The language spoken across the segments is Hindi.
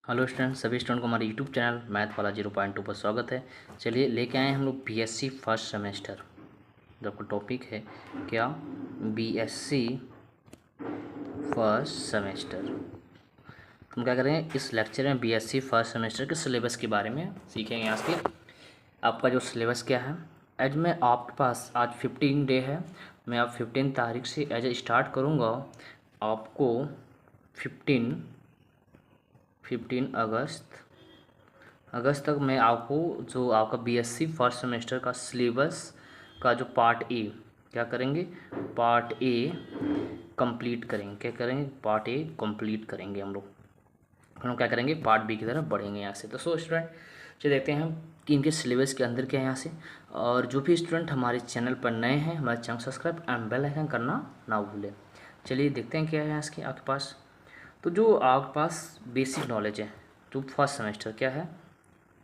हेलो स्टूडेंट, सभी स्टूडेंट को हमारे यूट्यूब चैनल मैथ वाला 0.2 पर स्वागत है। चलिए लेके आए हैं हम लोग बीएससी फर्स्ट सेमेस्टर। जो आपका टॉपिक है क्या, बीएससी फर्स्ट सेमेस्टर। हम क्या करेंगे इस लेक्चर में बीएससी फर्स्ट सेमेस्टर के सिलेबस के बारे में सीखेंगे। आज के आपका जो सिलेबस क्या है, एज में आपके पास आज 15 डे है। मैं आप 15 तारीख से एज स्टार्ट करूँगा। आपको 15 अगस्त तक मैं आपको जो आपका बीएससी फर्स्ट सेमेस्टर का सिलेबस का जो पार्ट ए क्या करेंगे, पार्ट ए कंप्लीट करेंगे। क्या करेंगे, पार्ट ए कंप्लीट करेंगे हम लोग। फिर हम क्या करेंगे, पार्ट बी की तरफ बढ़ेंगे यहाँ से। तो सो स्टूडेंट चलिए देखते हैं हम कि इनके सिलेबस के अंदर क्या है यहाँ से। और जो भी स्टूडेंट हमारे चैनल पर नए हैं, हमारे channel subscribe and bell icon करना ना भूलें। चलिए देखते हैं क्या है इसके आपके पास। तो जो आपके पास बेसिक नॉलेज है, जो फर्स्ट सेमेस्टर क्या है,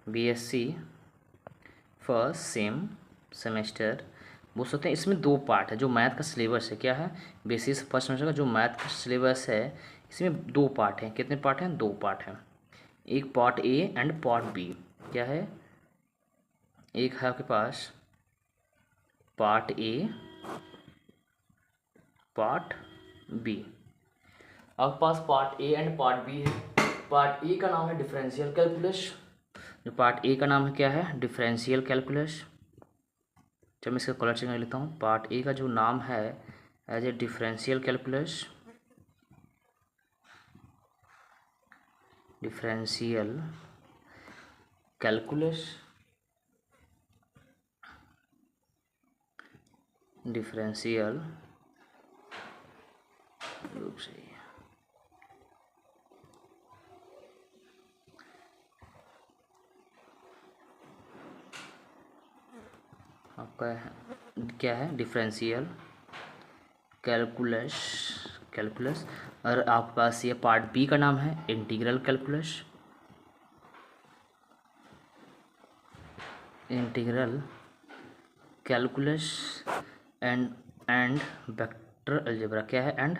बीएससी फर्स्ट सेमेस्टर बोल सकते हैं। इसमें दो पार्ट है। जो मैथ का सिलेबस है क्या है, बेसिस फर्स्ट सेमेस्टर का जो मैथ का सिलेबस है, इसमें दो पार्ट हैं। कितने पार्ट हैं, दो पार्ट हैं। एक part A and part B. क्या है, एक है आपके पास पार्ट ए, पार्ट बी। आपके पास part A and part B है। पार्ट ए का नाम है डिफरेंशियल कैलकुलस। जो पार्ट ए का नाम है क्या है, डिफरेंशियल कैलकुलस। जब मैं इसका कलर चेंज कर लेता हूँ, पार्ट ए का जो नाम है as a differential calculus, differential calculus, differential रूप से आपका क्या है, डिफरेंशियल कैलकुलस। और आपके पास ये पार्ट बी का नाम है integral calculus, integral calculus and vector algebra. क्या है, एंड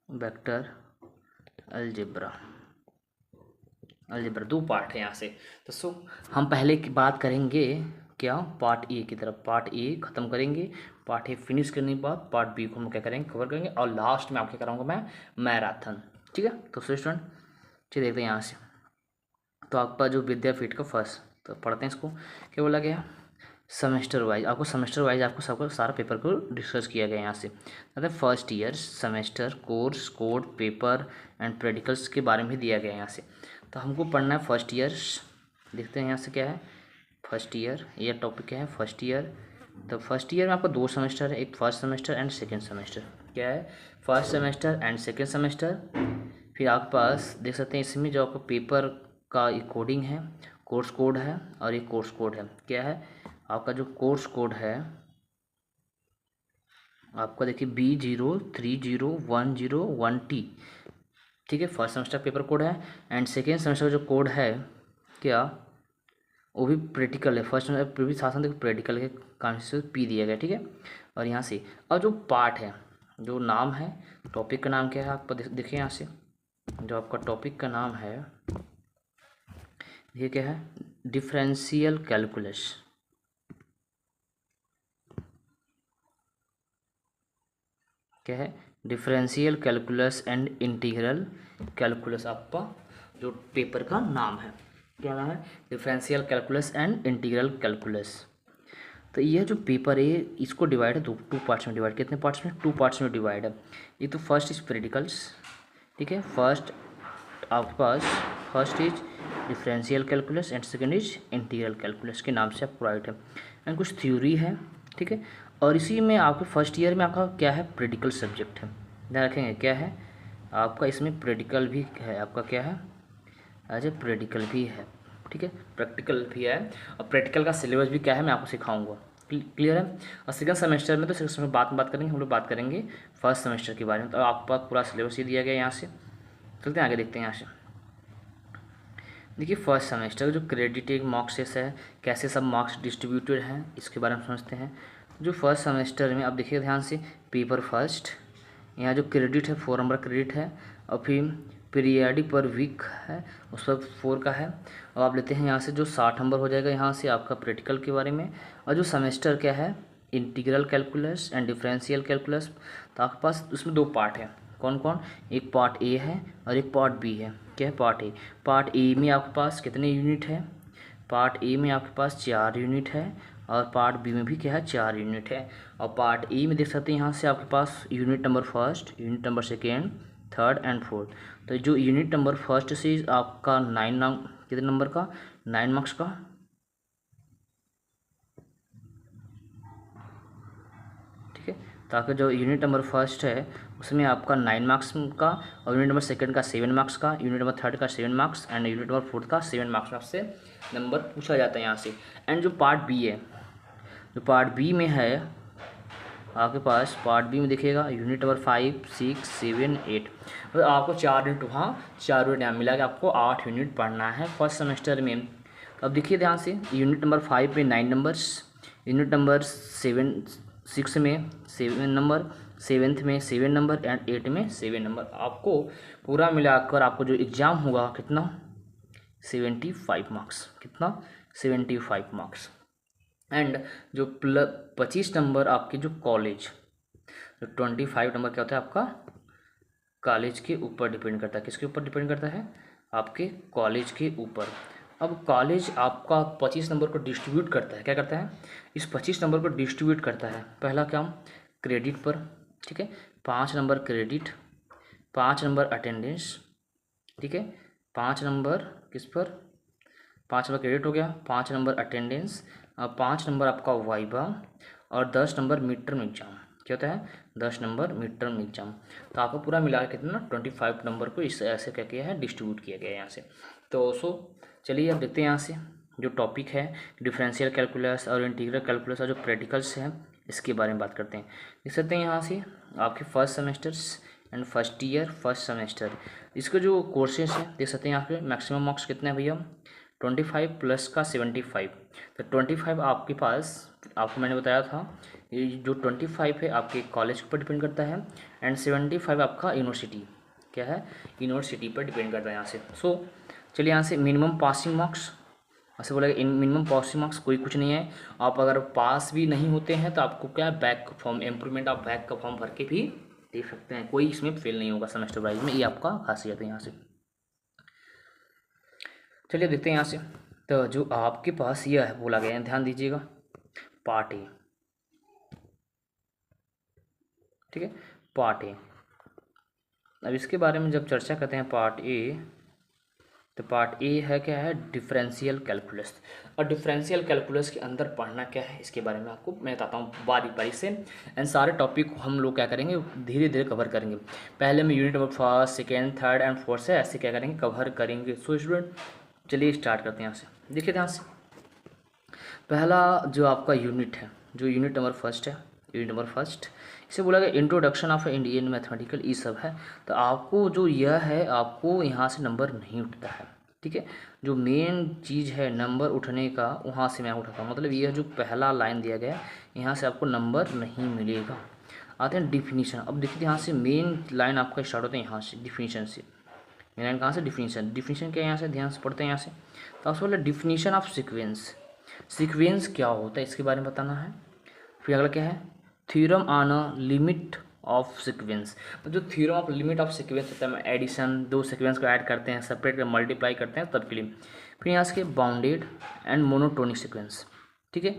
वेक्टर अलजेब्रा। दो पार्ट है यहाँ से। तो सो हम पहले की बात करेंगे क्या, पार्ट ए की तरफ। पार्ट ए खत्म करेंगे, पार्ट ए फिनिश करने के बाद पार्ट बी को हम क्या करेंगे, कवर करेंगे। और लास्ट में आपके कराऊंगा मैं मैराथन। ठीक है, तो स्टूडेंट चलिए देखते हैं यहाँ से। तो आपका जो विद्यापीठ का फर्स्ट, तो पढ़ते हैं इसको। क्या बोला गया, सेमेस्टर वाइज आपको सबको सारा पेपर को डिस्कस किया गया यहाँ से। मतलब first year semester course code paper and practicals के बारे में दिया गया है यहाँ से। तो हमको पढ़ना है फर्स्ट ईयर। देखते हैं यहाँ से क्या है, फर्स्ट ईयर, ये टॉपिक क्या है, फर्स्ट ईयर। तो फर्स्ट ईयर में आपका दो सेमेस्टर है, एक first semester and second semester. क्या है, first semester and second semester. फिर आपके पास देख सकते हैं इसमें जो आपका पेपर का कोडिंग है, कोर्स कोड है, और एक कोर्स कोड है। क्या है, आपका जो कोर्स कोड है आपका देखिए B030101T। ठीक है, फर्स्ट सेमेस्टर पेपर कोड है। एंड सेकेंड सेमेस्टर का जो कोड है क्या, वो भी प्रैक्टिकल है। फर्स्ट सेमेस्टर भी साथ साथ प्रैक्टिकल के काम से पी दिया गया। ठीक है, और यहाँ से और जो पार्ट है, जो नाम है, टॉपिक का नाम क्या है आपको देखिए यहाँ से। जो आपका टॉपिक का नाम है ये क्या है, डिफरेंशियल कैलकुलस। क्या है, differential calculus and integral calculus. आपका जो पेपर का नाम है, क्या नाम है, differential calculus and integral calculus. तो यह जो पेपर है इसको डिवाइड है टू पार्ट्स में डिवाइड। कितने पार्ट्स में, टू पार्ट्स में डिवाइड है। ये तो फर्स्ट इज प्रैक्टिकल्स। ठीक है, फर्स्ट आपके पास first is differential calculus and second is integral calculus के नाम से आपको राइट है। एंड कुछ थ्योरी है। ठीक है, और इसी में आपके फर्स्ट ईयर में आपका क्या है, प्रैक्टिकल सब्जेक्ट है। ध्यान रखेंगे क्या है आपका, इसमें प्रैक्टिकल भी है आपका। क्या है, एज ए प्रैक्टिकल भी है। ठीक है, प्रैक्टिकल भी है। और प्रैक्टिकल का सिलेबस भी क्या है मैं आपको सिखाऊंगा। क्लियर है। और सेकंड सेमेस्टर में तो सेकंड सेमेस्टर में बात करेंगे, हम लोग बात करेंगे फर्स्ट सेमेस्टर के बारे में। तो आपके पास पूरा सिलेबस ही दिया गया यहाँ से। चलते हैं आगे, देखते हैं यहाँ से। देखिए फर्स्ट सेमेस्टर का जो क्रेडिट मार्क्सेस है, कैसे सब मार्क्स डिस्ट्रीब्यूटेड हैं, इसके बारे में समझते हैं। जो फर्स्ट सेमेस्टर में आप देखिए ध्यान से, पेपर फर्स्ट, यहाँ जो क्रेडिट है 4 नंबर क्रेडिट है। और फिर पीरियडिक पर वीक है उस पर 4 का है। अब आप लेते हैं यहाँ से जो 60 नंबर हो जाएगा यहाँ से आपका प्रैक्टिकल के बारे में। और जो सेमेस्टर क्या है, integral calculus and differential calculus. तो आपके पास उसमें 2 पार्ट है, कौन कौन, एक पार्ट ए है और एक पार्ट बी है। क्या है, पार्ट ए। पार्ट ए में आपके पास कितने यूनिट है, पार्ट ए में आपके पास 4 यूनिट है और पार्ट बी में भी क्या है, 4 यूनिट है। और पार्ट ए में देख सकते हैं यहाँ से आपके पास unit number first, unit number second, third and fourth. तो जो यूनिट नंबर फर्स्ट से आपका 9 कितने नंबर का, 9 मार्क्स का, ठीक है। ताकि जो यूनिट नंबर फर्स्ट है उसमें आपका 9 मार्क्स का, और यूनिट नंबर सेकंड का 7 मार्क्स का, यूनिट नंबर थर्ड का 7 marks and unit number fourth का 7 मार्क्स आपसे नंबर पूछा जाता है यहाँ से। एंड जो पार्ट बी है, जो पार्ट बी में है आपके पास, पार्ट बी में देखिएगा यूनिट नंबर 5, 6, 7, 8। तो आपको 4 यूनिट वहाँ, 4 यूनिट यहाँ मिला कि आपको 8 यूनिट पढ़ना है फर्स्ट सेमेस्टर में। तो अब देखिए ध्यान से, यूनिट नंबर 5 में 9 नंबर्स, यूनिट नंबर 6 में 7 नंबर, 7th में 7 नंबर एंड 8 में 7 नंबर। आपको पूरा मिलाकर आपको जो एग्ज़ाम होगा कितना, 75 मार्क्स, कितना, 75 मार्क्स। एंड जो 25 नंबर आपके जो कॉलेज, जो 25 नंबर क्या होता है आपका कॉलेज के ऊपर डिपेंड करता है। किसके ऊपर डिपेंड करता है, आपके कॉलेज के ऊपर। अब कॉलेज आपका 25 नंबर को डिस्ट्रीब्यूट करता है, क्या करता है, इस 25 नंबर को डिस्ट्रीब्यूट करता है। पहला काम क्रेडिट पर, ठीक है, 5 नंबर क्रेडिट, 5 नंबर अटेंडेंस, ठीक है, 5 नंबर किस पर, 5 नंबर क्रेडिट हो गया, 5 नंबर अटेंडेंस, 5 नंबर आपका वाइवा और 10 नंबर मिड टर्म एग्जाम। क्या होता है, 10 नंबर मिड टर्म एग्जाम। तो आपको पूरा मिला के कितना 25 नंबर को इस ऐसे क्या किया है, डिस्ट्रीब्यूट किया गया है यहाँ से। तो चलिए अब देखते हैं यहाँ से जो टॉपिक है डिफरेंशियल कैलकुलस और इंटीग्रल कैलकुलस और जो प्रैक्टिकल्स हैं इसके बारे में बात करते हैं। देख सकते हैं यहाँ से आपके first semesters and first year first semester, इसके जो कोर्सेज हैं देख सकते हैं यहाँ पे मैक्सिमम मार्क्स कितने हैं भैया, 25 प्लस का 75। तो 25 आपके पास, आपको मैंने बताया था ये जो 25 है आपके कॉलेज पर डिपेंड करता है एंड 75 आपका यूनिवर्सिटी, क्या है, यूनिवर्सिटी पर डिपेंड करता है यहाँ से। चलिए यहाँ से मिनिमम पासिंग मार्क्स, ऐसे बोला मिनिमम पासिंग मार्क्स कोई कुछ नहीं है। आप अगर पास भी नहीं होते हैं तो आपको क्या बैक का फॉर्म, इम्प्रूवमेंट आप बैक का फॉर्म भर के भी दे सकते हैं, कोई इसमें फेल नहीं होगा सेमेस्टर वाइज में, ये आपका खासियत है यहाँ से। चलिए देखते हैं यहाँ से, तो जो आपके पास यह है बोला गया है, ध्यान दीजिएगा, पार्ट ए, ठीक है, पार्ट ए। अब इसके बारे में जब चर्चा करते हैं पार्ट ए, तो पार्ट ए है क्या है, डिफरेंशियल कैलकुलस। और डिफरेंशियल कैलकुलस के अंदर पढ़ना क्या है इसके बारे में आपको मैं बताता हूँ बारी बारी से। एंड सारे टॉपिक हम लोग क्या करेंगे, धीरे धीरे कवर करेंगे। पहले में unit number first second third and fourth से ऐसे क्या करेंगे, कवर करेंगे। सो स्टूडेंट चलिए स्टार्ट करते हैं यहाँ से। देखिए ध्यान से, पहला जो आपका यूनिट है, जो यूनिट नंबर फर्स्ट है, यूनिट नंबर फर्स्ट, इसे बोला गया इंट्रोडक्शन ऑफ इंडियन मैथमेटिकल, ये सब है। तो आपको जो यह है, आपको यहाँ से नंबर नहीं उठता है, ठीक है। जो मेन चीज़ है नंबर उठने का, वहाँ से मैं उठाता हूँ, मतलब यह जो पहला लाइन दिया गया है यहाँ से आपको नंबर नहीं मिलेगा। आते हैं डिफिनीशन। अब देखिए यहाँ से मेन लाइन आपका स्टार्ट होता है यहाँ से, डिफिनीशन से। मेन लाइन कहाँ से, डिफिनीशन। डिफिनीशन क्या है यहाँ से, ध्यान से पढ़ते हैं यहाँ से। तो आपसे बोला डिफिनीशन ऑफ सीक्वेंस, सीक्वेंस क्या होता है इसके बारे में बताना है। फिर अगला क्या है, theorem on a limit of sequence. जो theorem of limit of sequence होता है, एडिशन, दो सीक्वेंस को ऐड करते हैं, सेपरेट मल्टीप्लाई करते हैं तब के लिए। फिर यहाँ से बाउंडेड एंड मोनोटोनिक सीक्वेंस, ठीक है,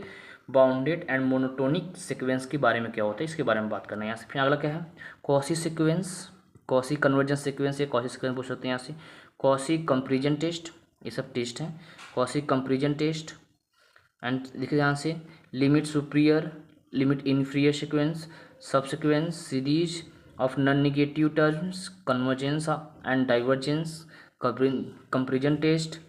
बाउंडेड एंड मोनोटोनिक सीक्वेंस के बारे में क्या होता है इसके बारे में बात करना है यहाँ से। फिर अगला क्या है, Cauchy sequence, Cauchy convergence sequence या कॉची सीक्वेंस पूछ सकते हैं यहाँ से। कॉची कंपेरिजन टेस्ट, ये सब टेस्ट हैं, कॉची कंपेरिजन टेस्ट। एंड देखिए यहाँ से limit superior, limit inferior sequence, subsequence, series of non negative terms, convergence and divergence, comparison test,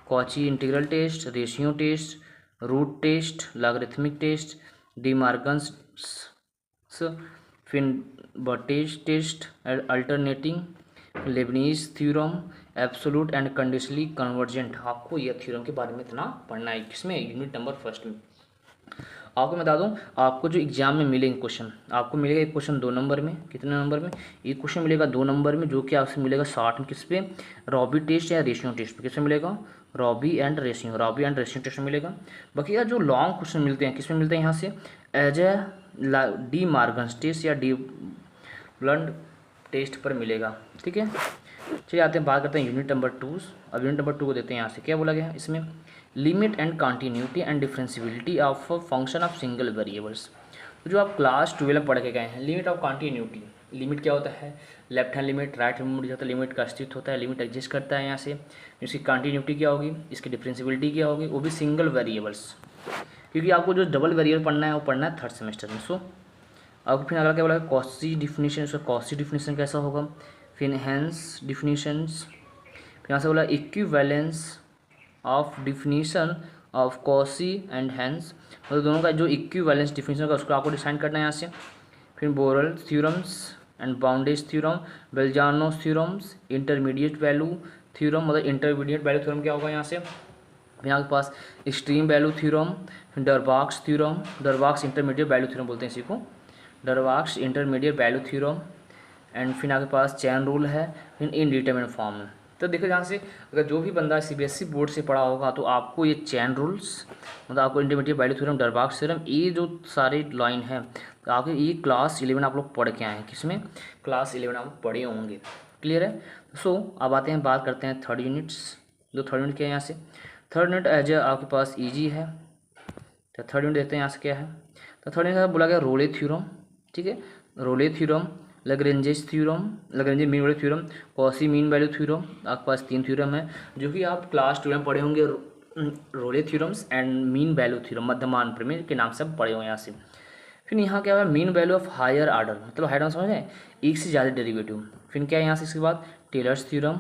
Cauchy integral test, ratio test, root test, logarithmic test, De Morgan's, फिर बटेज test, alternating, Leibniz theorem, absolute and conditionally convergent. आपको यह थ्योरम के बारे में इतना पढ़ना है, किसमें, यूनिट नंबर फर्स्ट में। आपको बता दूं, आपको जो एग्जाम में मिलेंगे क्वेश्चन, आपको मिलेगा एक क्वेश्चन 2 नंबर में, कितने नंबर में, एक क्वेश्चन मिलेगा 2 नंबर में, जो कि आपसे मिलेगा 60 में, किस पे, रॉबी टेस्ट या रेशियो टेस्ट पे, किस में मिलेगा, रॉबी एंड रेशियो टेस्ट में मिलेगा। बाकी यार जो लॉन्ग क्वेश्चन मिलते हैं किस में मिलते हैं यहाँ से, as a De Morgan's test या डी ब्लंड टेस्ट पर मिलेगा। ठीक है, चलिए आते हैं, बात करते हैं यूनिट नंबर 2। अब यूनिट नंबर 2 को देखते हैं यहाँ से क्या बोला गया है इसमें, limit and continuity and differentiability of function of single variables. तो जो आप क्लास 12 पढ़ के गए हैं, लिमिट ऑफ कंटिन्यूटी, लिमिट क्या होता है, left hand limit, right hand limit होता है, लिमिट का अस्तित्व होता है, लिमिट एग्जिस्ट करता है यहाँ से। इसकी कंटिन्यूटी क्या होगी, इसकी डिफरेंशियबिलिटी क्या होगी, वो भी सिंगल वेरिएबल्स, क्योंकि आपको जो डबल वेरिएबल पढ़ना है वो पढ़ना है थर्ड सेमेस्टर में। सो अब फिर अगला क्या बोला, कॉसी डिफिनीशन, उसका कॉसी डिफिनीशन कैसा होगा, फिर हैंस डिफिनीशंस, फिर यहाँ से बोला equivalence of definition of Cauchy and Heine, मतलब दोनों का जो इक्विवेलेंस डिफिनीशन का उसको आपको डिसाइड करना है यहाँ से। फिर Borel theorems and boundedness theorem, Bolzano theorems, intermediate value theorem, मतलब इंटरमीडिएट वैल्यू थ्योरम क्या होगा यहाँ से, यहाँ के पास extreme value theorem, Darboux theorem, Darboux intermediate value theorem बोलते हैं इसी को, Darboux intermediate value theorem, and फिर आपके पास चैन रूल है, फिर इनडिटरमिनेट फॉर्म में। तो देखो यहाँ से अगर जो भी बंदा सीबीएसई बोर्ड से पढ़ा होगा तो आपको ये चैन रूल्स, मतलब आपको intermediate value theorem, Darboux theorem, ये जो सारे लाइन है तो आपके ये क्लास 11 आप लोग पढ़ के आए हैं, किसमें, क्लास 11 आप लोग पढ़े होंगे। क्लियर है। सो अब आते हैं, बात करते हैं थर्ड यूनिट्स। जो थर्ड यूनिट क्या है यहाँ से, थर्ड यूनिट एज आपके पास ईजी है। तो थर्ड यूनिट देखते हैं यहाँ से क्या है। तो थर्ड यूनिट बोला गया रोले थ्योरम। ठीक है, Rolle theorem, Lagrange's theorem, Lagrange mean value theorem, Cauchy mean value theorem, आपके पास 3 थ्योरम है जो कि आप क्लास 12 में पढ़े होंगे। Rolle theorems and mean value theorem, मध्यमान प्रमेय के नाम से आप पढ़े होंगे यहाँ से। फिर यहाँ क्या है, mean value of higher order, मतलब हायर आर्डर समझ रहे हैं, एक से ज़्यादा डेरिवेटिव। फिर क्या है यहाँ से, इसके बाद Taylor's theorem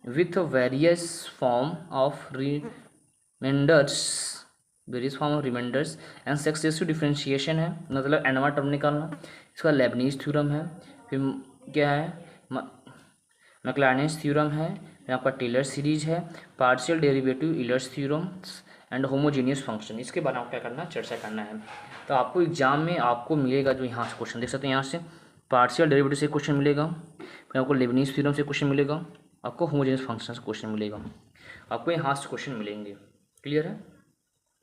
with various form of remainders, various form of remainders and successive differentiation है, मतलब एनवा टर्म निकालना। इसका लेबनीज थ्योरम है। फिर क्या है, मैक्लैरेंस थ्योरम है। यहाँ पर टेलर सीरीज है, partial derivative Euler's theorems and homogeneous function. इसके बारे में क्या करना है, चर्चा करना है। तो आपको एग्जाम में आपको मिलेगा, जो यहाँ से क्वेश्चन देख सकते हैं, यहाँ से पार्शियल डेरिवेटिव से क्वेश्चन मिलेगा, फिर आपको लेबनीज थ्योरम से क्वेश्चन मिलेगा, आपको होमोजेनियस फंक्शन से क्वेश्चन मिलेगा, आपको यहाँ से क्वेश्चन मिलेंगे। क्लियर है।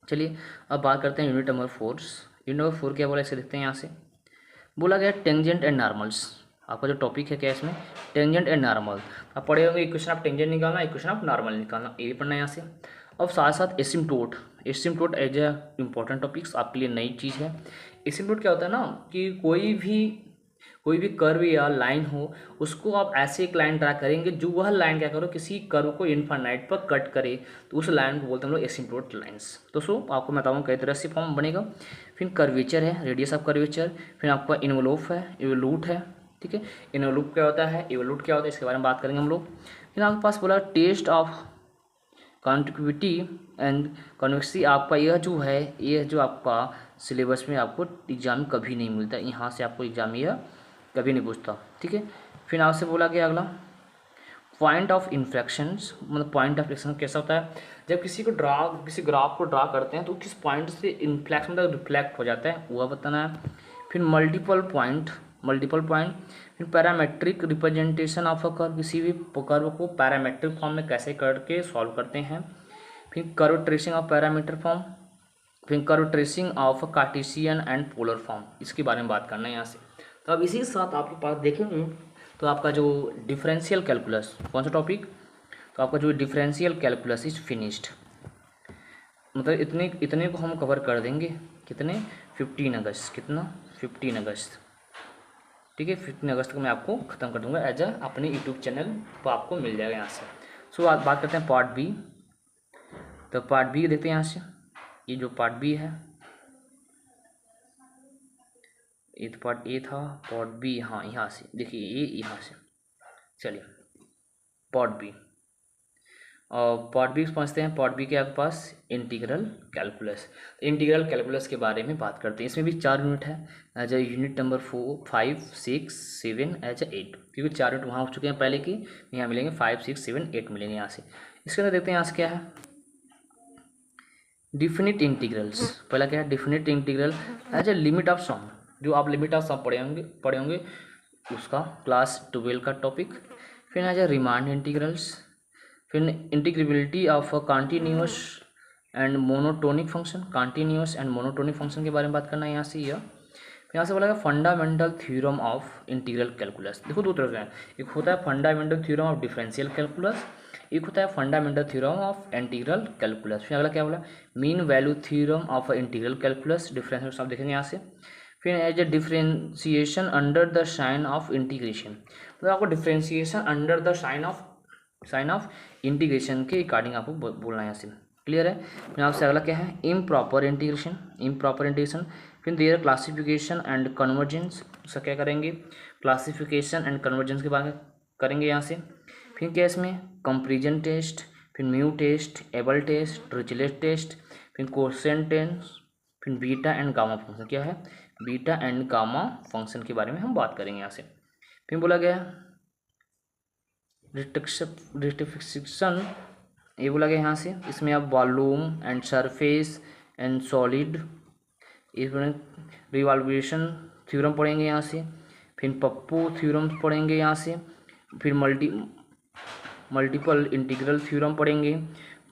चलिए अब बात करते हैं यूनिट नंबर 4। यूनिट नंबर 4 क्या बोला, इसे देखते हैं यहाँ से। बोला गया टेंजेंट एंड नॉर्मल्स, आपका जो टॉपिक है क्या इसमें, टेंजेंट एंड नॉर्मल। आप पढ़े होंगे, एक क्वेश्चन आप टेंजेंट निकालना, एक क्वेश्चन आप नॉर्मल निकालना, ये भी पढ़ना है यहाँ से। अब साथ साथ asymptote, asymptote as a important topics आपके लिए नई चीज़ है। एसिम्प्टोट क्या होता है ना, कि कोई भी कर्व या लाइन हो, उसको आप ऐसे एक लाइन ड्रा करेंगे जो वह लाइन क्या करो, किसी कर्व को इनफाइनाइट पर कट करे, तो उस लाइन को बोलते हैं हम लोग एसिम्प्टोट लाइन्स। तो सो आपको मैं बताऊँ कई तरह से फॉर्म बनेगा। फिर कर्वेचर है, रेडियस ऑफ कर्वेचर, फिर आपका इन्वोलूट है, इवोलूट है। ठीक है, इन्वोलूट क्या होता है, इवोलूट क्या होता है, इसके बारे में बात करेंगे हम लोग। फिर आपके पास बोला टेस्ट ऑफ कॉन्टिग्विटी एंड कॉन्वेक्सी, आपका यह जो है, यह जो आपका सिलेबस में आपको एग्जाम में कभी नहीं मिलता, यहाँ से आपको एग्जाम यह कभी नहीं पूछता। ठीक है, फिर आपसे बोला गया अगला पॉइंट ऑफ इन्फ्लेक्शंस, मतलब पॉइंट ऑफ इन्फ्लेक्शन कैसा होता है, जब किसी ग्राफ को ड्रा करते हैं तो किस पॉइंट से इन्फ्लेक्शन मतलब रिफ्लेक्ट हो जाता है, वह बताना है। फिर मल्टीपल पॉइंट, फिर parametric representation of a curve, किसी भी कर्व को पैरामेट्रिक फॉर्म में कैसे करके सॉल्व करते हैं। फिर curve tracing of parameter form, फिर curve tracing of Cartesian and polar form, इसके बारे में बात करना है यहाँ से। तो अब इसी के साथ आपके पास देखेंगे तो आपका जो डिफरेंशियल कैलकुलस, कौन सा टॉपिक, तो आपका जो डिफरेंशियल कैलकुलस इज फिनिश्ड, मतलब इतने को हम कवर कर देंगे, कितने, 15 अगस्त, कितना, 15 अगस्त। ठीक है, 15 अगस्त को मैं आपको ख़त्म कर दूंगा एज अपने यूट्यूब चैनल पर, आपको मिल जाएगा यहाँ से। सो आज बात करते हैं पार्ट बी। तो पार्ट बी देखते हैं यहाँ से, ये जो पार्ट बी है, ये तो पार्ट ए था, पार्ट बी, हाँ यहाँ से देखिए, ये यहाँ से, चलिए पार्ट बी। और पार्ट बी पहुँचते हैं। पार्ट बी के आपके पास इंटीग्रल कैलकुलस, इंटीग्रल कैलकुलस के बारे में बात करते हैं। इसमें भी 4 यूनिट है, as a unit number 4, 5, 6, 7 as a 8, क्योंकि 4 यूनिट वहाँ हो चुके हैं पहले की, यहाँ मिलेंगे 5, 6, 7, 8 मिलेंगे यहाँ से। इसके अंदर देखते हैं यहाँ से क्या है, डिफिनिट इंटीग्रल्स, पहला क्या है definite integral as a limit of sum, जो आप लिमिट ऑफ सम पढ़े होंगे उसका क्लास 12 का टॉपिक। फिर एज ए रिमांड इंटीग्रल्स, फिर integrability of a continuous and monotonic function, continuous and monotonic function के बारे में बात करना है यहाँ से। यहाँ से बोला है fundamental theorem of integral calculus. देखो दो तरह से है, एक होता है fundamental theorem of differential calculus, एक होता है fundamental theorem of integral calculus. फिर अगला क्या बोला mean value theorem of integral calculus, differential सब देखेंगे यहाँ से। फिर as a differentiation under the sign of integration, मतलब आपको differentiation under the sign of integration के अकॉर्डिंग आपको बोलना है यहाँ से, क्लियर है। फिर आपसे अगला क्या है इम्प्रॉपर इंटीग्रेशन। फिर देयर क्लासिफिकेशन एंड कन्वर्जेंस, उसका क्या करेंगे क्लासिफिकेशन एंड कन्वर्जेंस के बारे में करेंगे यहाँ से। फिर क्या इसमें कंपैरिजन टेस्ट, फिर mu test, Abel test, Dirichlet test, फिर कोसेंट टेस्ट, फिर बीटा एंड गामा फंक्शन, क्या है बीटा एंड गामा फंक्शन के बारे में हम बात करेंगे यहाँ से। फिर बोला गया रेक्टिफिकेशन, ये बोला गया यहाँ से, इसमें आप volume and surface and solid, इसमें रिवॉल्यूशन थ्योरम पढ़ेंगे यहाँ से। फिर पप्पू थ्योरम पढ़ेंगे यहाँ से। फिर मल्टीपल इंटीग्रल थ्योरम पढ़ेंगे।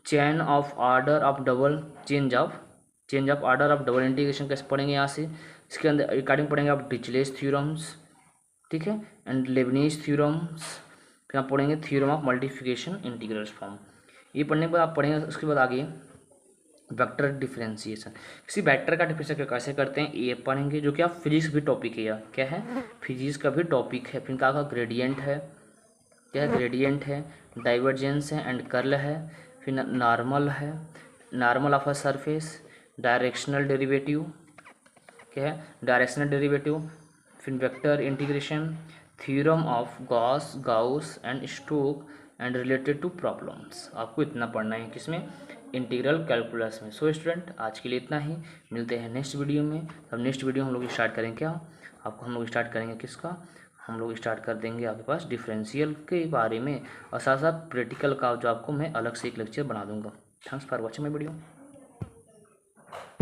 Chain of order of double change of order of double integration कैसे पढ़ेंगे यहाँ से। इसके अंदर रिगार्डिंग पढ़ेंगे आप डिरिचलेट थ्योरम्स, ठीक है, एंड लेबनीज थ्योरम्स। फिर आप पढ़ेंगे theorem of multiplication integrals form. ये पढ़ने के बाद आप पढ़ेंगे उसके बाद आगे वेक्टर डिफरेंशिएशन, किसी वेक्टर का डिफरेंशिएशन कैसे करते हैं ये पढ़ेंगे, जो कि आप फिजिक्स भी टॉपिक है, या क्या है फिजिक्स का भी टॉपिक है। फिर का ग्रेडियंट है, क्या है ग्रेडियंट है, डाइवर्जेंस है एंड कर्ल है। फिर नॉर्मल है, normal of a surface, directional derivative, क्या है डायरेक्शनल डेरिवेटिव। फिर vector integration, theorem of Gauss and Stoke and related to problems. आपको इतना पढ़ना है किसमें इंटीग्रल कैलकुलस में। सो स्टूडेंट आज के लिए इतना ही, मिलते हैं नेक्स्ट वीडियो में। अब नेक्स्ट वीडियो हम लोग स्टार्ट करेंगे क्या, आपको हम लोग स्टार्ट करेंगे किसका, हम लोग स्टार्ट कर देंगे आपके पास डिफरेंशियल के बारे में, और साथ साथ प्रैक्टिकल का जो आपको मैं अलग से एक लेक्चर बना दूंगा। Thanks for watching my video.